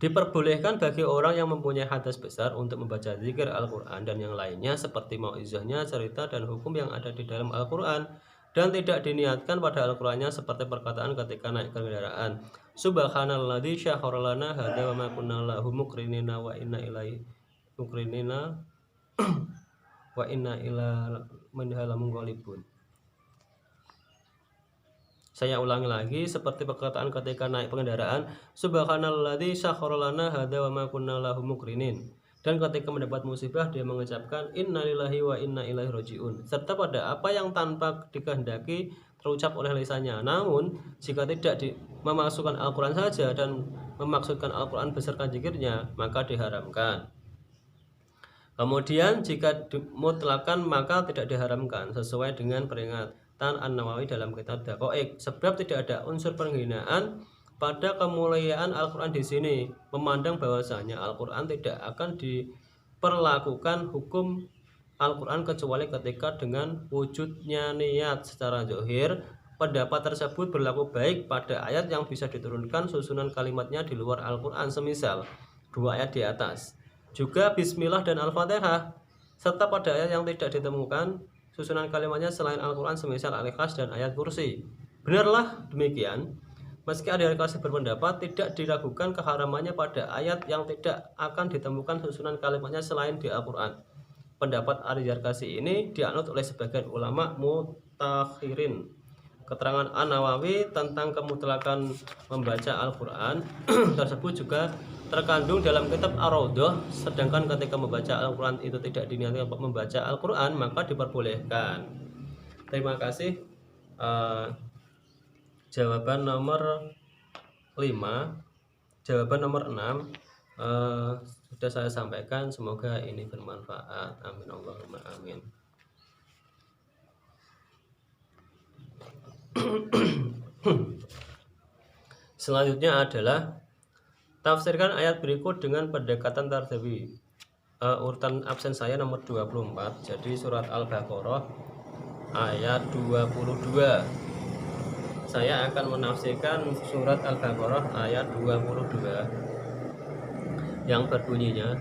Diperbolehkan bagi orang yang mempunyai hadas besar untuk membaca zikir Al-Quran dan yang lainnya seperti mau'izahnya, cerita dan hukum yang ada di dalam Al-Quran, dan tidak diniatkan pada Al-Qurannya seperti perkataan ketika naik kendaraan. Subhanalladzi syahara lana hadza wa ma kunna lahu muqrinina wa inna ilaihi muqrinina wa inna ila manhala munqalibun. Saya ulangi lagi, seperti perkataan ketika naik kendaraan, Subhanalladzi syahara lana hadza wa ma kunna lahu muqrinin. Dan ketika mendapat musibah dia mengucapkan innalillahi wa inna ilaihi rajiun, serta pada apa yang tanpa dikehendaki terucap oleh lisannya. Namun jika tidak memasukkan Al-Quran saja dan memaksudkan Al-Quran beserta zikirnya, maka diharamkan. Kemudian jika mutlakan maka tidak diharamkan sesuai dengan peringatan An-Nawawi dalam kitab Daqaiq, sebab tidak ada unsur penghinaan pada kemuliaan Al-Quran di sini, memandang bahwasanya Al-Quran tidak akan diperlakukan hukum Al-Quran kecuali ketika dengan wujudnya niat secara zahir. Pendapat tersebut berlaku baik pada ayat yang bisa diturunkan susunan kalimatnya di luar Al-Quran, semisal 2 ayat di atas, juga Bismillah dan Al-Fatihah, serta pada ayat yang tidak ditemukan susunan kalimatnya selain Al-Quran, semisal Al-Ikhlas dan ayat kursi. Benarlah demikian, meski ada yang kasih berpendapat tidak diragukan keharamannya pada ayat yang tidak akan ditemukan susunan kalimatnya selain di Al-Quran. Pendapat Ar-Yarkasi ini dianut oleh sebagian ulama mutakhirin. Keterangan An-Nawawi tentang kemutlakan membaca Al-Quran tersebut juga terkandung dalam kitab Ar-Raudhah, sedangkan ketika membaca Al-Quran itu tidak diniatkan untuk membaca Al-Quran, maka diperbolehkan. Terima kasih. Jawaban nomor 5. Jawaban nomor 6 sudah saya sampaikan, semoga ini bermanfaat. Amin Allahumma amin. Selanjutnya adalah tafsirkan ayat berikut dengan pendekatan tardhawi. Urutan absen saya nomor 24. Jadi surat Al-Baqarah ayat 22. Saya akan menafsirkan surat Al-Baqarah ayat 22 yang berbunyinya,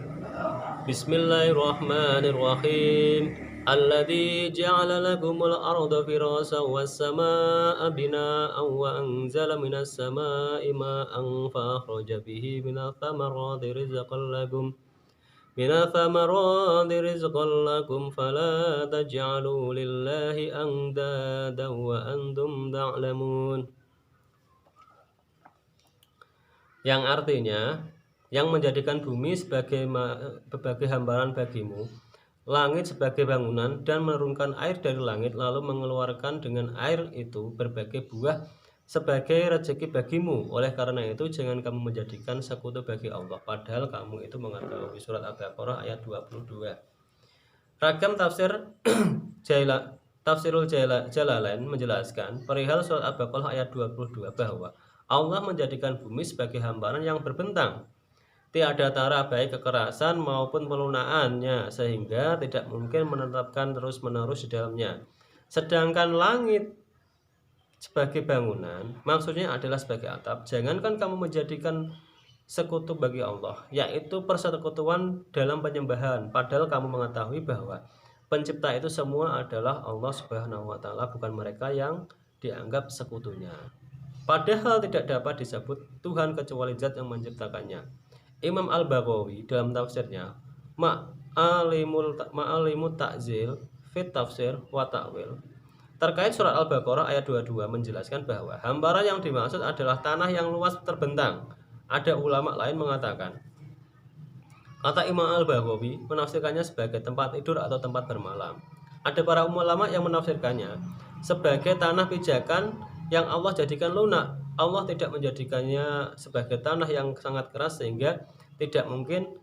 Bismillahirrahmanirrahim. Alladzi ja'ala lakumul arda firasyan was samaa'a binaa'an wa anzala minas samaa'i maa'an fa akhraja bihi minats thamarati rizqan lakum fala taj'alu lillahi andadan wa antum ta'lamun. Yang artinya, yang menjadikan bumi sebagai hambaran bagimu, langit sebagai bangunan, dan menurunkan air dari langit, lalu mengeluarkan dengan air itu berbagai buah sebagai rezeki bagimu. Oleh karena itu jangan kamu menjadikan sekutu bagi Allah, padahal kamu itu mengetahui. Surat Al-Baqarah ayat 22. Ragam tafsir Tafsirul Jalalain menjelaskan perihal surat Al-Baqarah ayat 22 bahwa Allah menjadikan bumi sebagai hamparan yang berbentang, tiada tara baik kekerasan maupun pelunaannya, sehingga tidak mungkin menetapkan terus-menerus di dalamnya. Sedangkan langit sebagai bangunan, maksudnya adalah sebagai atap. Jangankan kamu menjadikan sekutu bagi Allah, yaitu persekutuan dalam penyembahan, padahal kamu mengetahui bahwa pencipta itu semua adalah Allah Subhanahu wa Ta'ala, bukan mereka yang dianggap sekutunya. Padahal tidak dapat disebut Tuhan kecuali Zat yang menciptakannya. Imam Al-Baghawi dalam tafsirnya Ma'alimut Ta'zil fit Tafsir wa Ta'wil terkait surat Al-Baqarah ayat 22 menjelaskan bahwa hamparan yang dimaksud adalah tanah yang luas terbentang. Ada ulama lain mengatakan, kata Imam Al-Baghawi menafsirkannya sebagai tempat tidur atau tempat bermalam. Ada para ulama yang menafsirkannya sebagai tanah pijakan yang Allah jadikan lunak. Allah tidak menjadikannya sebagai tanah yang sangat keras sehingga tidak mungkin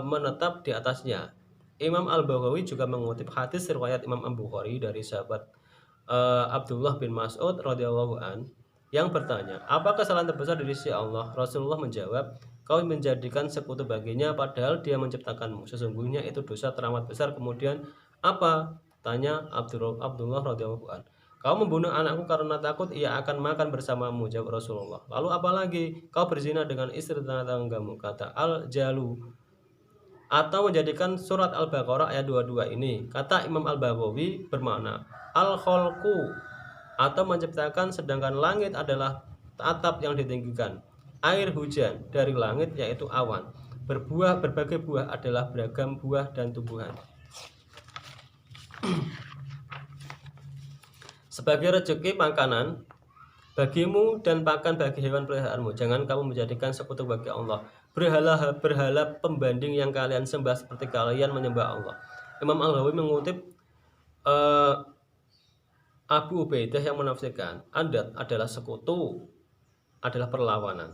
menetap di atasnya. Imam Al-Baghawi juga mengutip hadis riwayat Imam Al-Bukhari dari sahabat Abdullah bin Mas'ud radhiyallahu an yang bertanya, apa kesalahan terbesar di sisi Allah? Rasulullah menjawab, kau menjadikan sekutu baginya padahal Dia menciptakanmu. Sesungguhnya itu dosa teramat besar. Kemudian apa? Tanya Abdullah radhiyallahu an. Kau membunuh anakku karena takut ia akan makan bersamamu, jawab Rasulullah. Lalu apalagi? Kau berzina dengan istri tetanggamu, kata Al-Jalu. Atau menjadikan surat Al-Baqarah ayat 22 ini, kata Imam Al-Baghawi, bermakna Al-Khalqu, atau menciptakan, sedangkan langit adalah atap yang ditinggikan. Air hujan dari langit yaitu awan. Berbagai buah adalah beragam buah dan tumbuhan. Sebagai rezeki makanan bagimu dan pakan bagi hewan peliharaanmu. Jangan kamu menjadikan sekutu bagi Allah. Berhala pembanding yang kalian sembah seperti kalian menyembah Allah. Imam Al-Baghawi mengutip Abu Ubaidah yang menafsirkan, adat adalah sekutu, adalah perlawanan.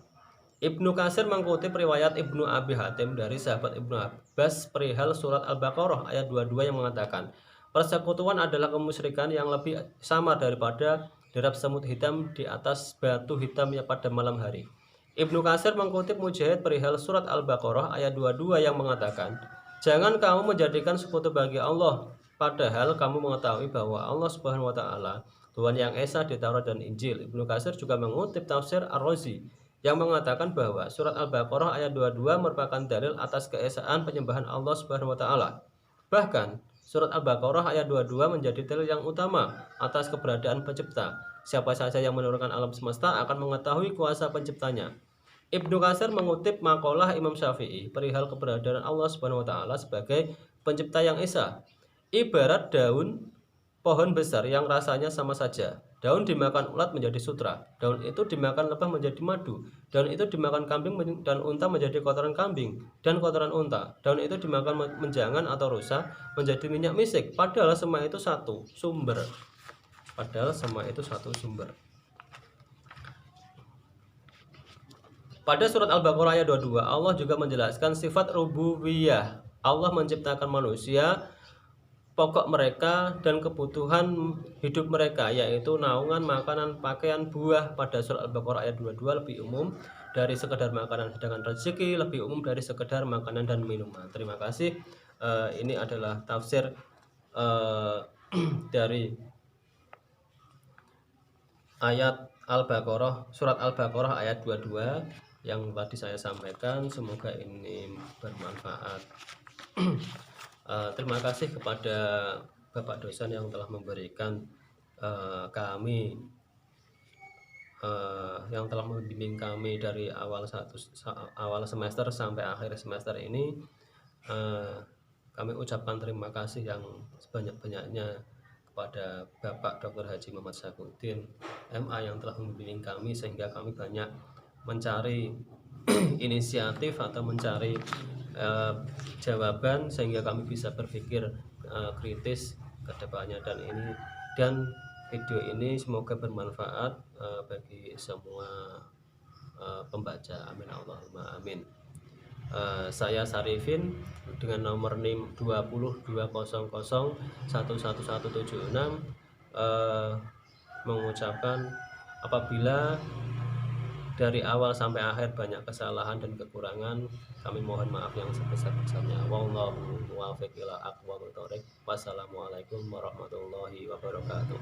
Ibnu Katsir mengutip riwayat Ibnu Abi Hatim dari sahabat Ibnu Abbas perihal surat Al-Baqarah ayat 22 yang mengatakan, persekutuan adalah kemusyrikan yang lebih samar daripada derap semut hitam di atas batu hitam yang pada malam hari. Ibnu Katsir mengutip Mujahid perihal surat Al-Baqarah ayat 22 yang mengatakan, jangan kamu menjadikan sekutu bagi Allah, padahal kamu mengetahui bahwa Allah Subhanahu wa taala Tuhan yang Esa di Taurat dan Injil. Ibnu Katsir juga mengutip tafsir Ar-Razi yang mengatakan bahwa surat Al-Baqarah ayat 22 merupakan dalil atas keesaan penyembahan Allah Subhanahu wa taala. Bahkan, surat Al-Baqarah ayat 22 menjadi dalil yang utama atas keberadaan pencipta. Siapa saja yang menurunkan alam semesta akan mengetahui kuasa penciptanya. Ibnu Katsir mengutip makalah Imam Syafi'i perihal keberadaan Allah Subhanahu wa taala sebagai pencipta yang esa. Ibarat daun pohon besar yang rasanya sama saja. Daun dimakan ulat menjadi sutra, daun itu dimakan lebah menjadi madu, daun itu dimakan kambing dan unta menjadi kotoran kambing dan kotoran unta, daun itu dimakan menjangan atau rusa menjadi minyak misik, padahal semua itu satu sumber. Pada surat Al-Baqarah ayat 22, Allah juga menjelaskan sifat rububiyah. Allah menciptakan manusia, pokok mereka dan kebutuhan hidup mereka, yaitu naungan, makanan, pakaian, buah. Pada surat Al-Baqarah ayat 22 lebih umum dari sekedar makanan, sedangkan rezeki lebih umum dari sekedar makanan dan minuman. Terima kasih. Ini adalah tafsir dari ayat Al-Baqarah, surat Al-Baqarah ayat 22 yang tadi saya sampaikan. Semoga ini bermanfaat. Terima kasih kepada Bapak dosen yang telah memberikan kami yang telah membimbing kami dari awal semester sampai akhir semester ini. Kami ucapkan terima kasih yang sebanyak-banyaknya kepada Bapak Dr. Haji Muhammad Syafuddin MA yang telah membimbing kami sehingga kami banyak mencari inisiatif atau mencari jawaban sehingga kami bisa berpikir kritis ke depannya, dan video ini semoga bermanfaat bagi semua pembaca. Amin Allahumma amin. Saya Sarifin dengan nomor NIM 2020011176 mengucapkan apabila dari awal sampai akhir banyak kesalahan dan kekurangan, kami mohon maaf yang sebesar-besarnya. Wallahu muwaffiq ila aqwamit thoriq. Wassalamualaikum warahmatullahi wabarakatuh.